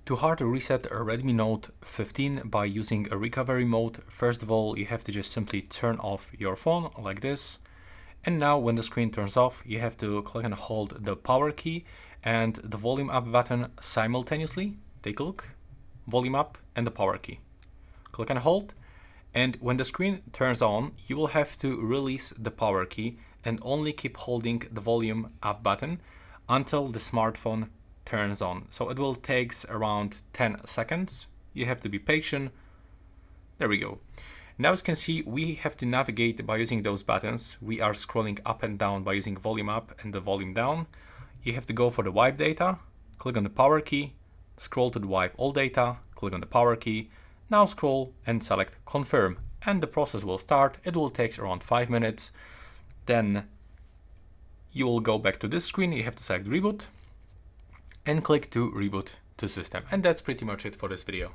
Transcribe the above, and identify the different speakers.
Speaker 1: To hard reset a Redmi Note 15 by using a recovery mode, first of all, you have to just simply turn off your phone like this. And now when the screen turns off, you have to click and hold the power key and the volume up button simultaneously. Take a look, volume up and the power key. Click and hold. And when the screen turns on, you will have to release the power key and only keep holding the volume up button until the smartphone turns on. So it will take around 10 seconds. You have to be patient. There we go. Now as you can see, we have to navigate by using those buttons. We are scrolling up and down by using volume up and the volume down. You have to go for the wipe data, click on the power key, scroll to the wipe all data, click on the power key. Now scroll and select confirm and the process will start. It will take around 5 minutes. Then you will go back to this screen. You have to select reboot and click to reboot to system. And that's pretty much it for this video.